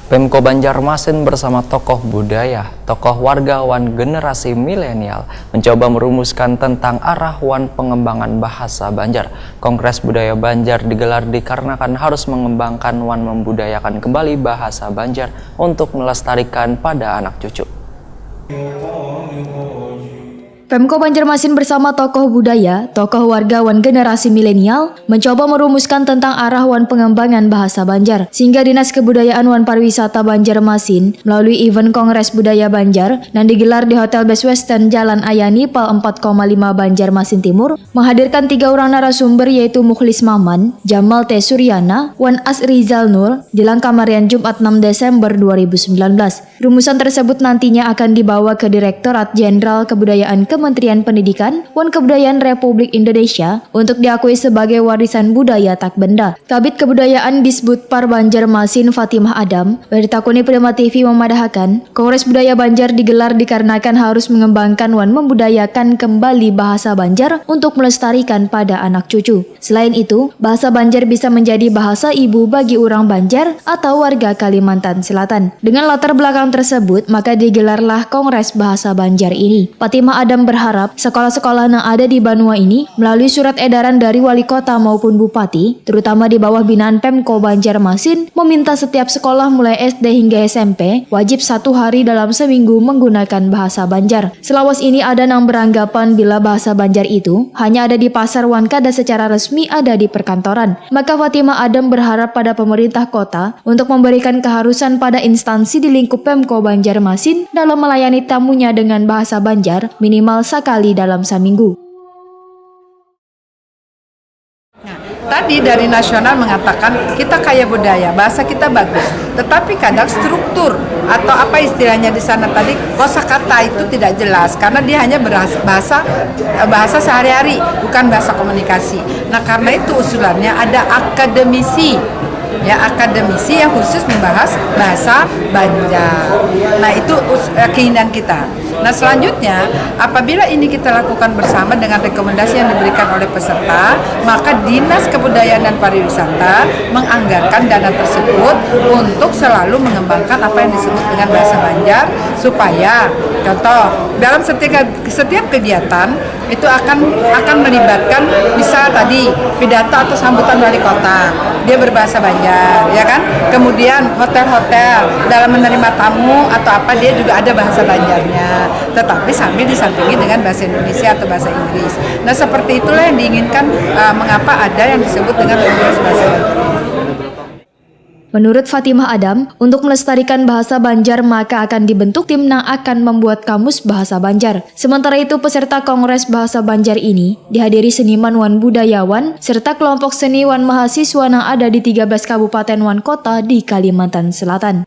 Pemko Banjarmasin bersama tokoh budaya, tokoh warga wan generasi milenial mencoba merumuskan tentang arah wan pengembangan bahasa Banjar. Kongres Budaya Banjar digelar dikarenakan harus mengembangkan wan membudayakan kembali bahasa Banjar untuk melestarikan pada anak cucu. Pemko Banjarmasin bersama tokoh budaya, tokoh warga wan generasi milenial mencoba merumuskan tentang arah wan pengembangan bahasa Banjar. Sehingga Dinas Kebudayaan wan Pariwisata Banjarmasin melalui event Kongres Budaya Banjar yang digelar di Hotel Best Western Jalan Ayani Pal 4,5 Banjarmasin Timur menghadirkan 3 orang narasumber yaitu Mukhlis Maman, Jamal T. Suryana, Wan As Rizal Nur jelang Kamarian Jumat 6 Desember 2019. Rumusan tersebut nantinya akan dibawa ke Direktorat Jenderal Kebudayaan Kementerian Pendidikan wan Kebudayaan Republik Indonesia untuk diakui sebagai warisan budaya tak benda. Kabid Kebudayaan Disbudpar Banjarmasin Fatimah Adam bertakuni Prima TV memadahkan Kongres Budaya Banjar digelar dikarenakan harus mengembangkan wan membudayakan kembali bahasa Banjar untuk melestarikan pada anak cucu. Selain itu, bahasa Banjar bisa menjadi bahasa ibu bagi orang Banjar atau warga Kalimantan Selatan. Dengan latar belakang tersebut, maka digelarlah Kongres Bahasa Banjar ini. Fatimah Adam berharap sekolah-sekolah yang ada di Banua ini melalui surat edaran dari wali kota maupun bupati, terutama di bawah binaan Pemko Banjarmasin, meminta setiap sekolah mulai SD hingga SMP wajib 1 hari dalam seminggu menggunakan bahasa Banjar. Selawas ini ada yang beranggapan bila bahasa Banjar itu hanya ada di pasar wan kada secara resmi ada di perkantoran. Maka Fatimah Adam berharap pada pemerintah kota untuk memberikan keharusan pada instansi di lingkup Pemko Banjarmasin dalam melayani tamunya dengan bahasa Banjar minimal sekali dalam seminggu. Tadi dari nasional mengatakan kita kaya budaya, bahasa kita bagus, tetapi kadang struktur atau apa istilahnya di sana tadi kosakata itu tidak jelas karena dia hanya bahasa sehari-hari, bukan bahasa komunikasi. Nah karena itu usulannya ada akademisi. Ya, akademisi yang khusus membahas bahasa Banjar. Nah itu keinginan kita. Nah selanjutnya apabila ini kita lakukan bersama dengan rekomendasi yang diberikan oleh peserta, maka Dinas Kebudayaan dan Pariwisata menganggarkan dana tersebut untuk selalu mengembangkan apa yang disebut dengan bahasa Banjar supaya contoh dalam setiap kegiatan itu akan melibatkan misal tadi pidato atau sambutan wali kota dia berbahasa Banjar ya kan, kemudian hotel-hotel dalam menerima tamu atau apa dia juga ada bahasa Banjarnya, tetapi sambil disampingi dengan bahasa Indonesia atau bahasa Inggris. Nah seperti itulah yang diinginkan mengapa ada yang disebut dengan Kongres Bahasa Banjar. Menurut Fatimah Adam, untuk melestarikan bahasa Banjar maka akan dibentuk tim yang akan membuat kamus bahasa Banjar. Sementara itu peserta Kongres Bahasa Banjar ini dihadiri seniman wan budayawan serta kelompok seni wan mahasiswa yang ada di 13 kabupaten wan kota di Kalimantan Selatan.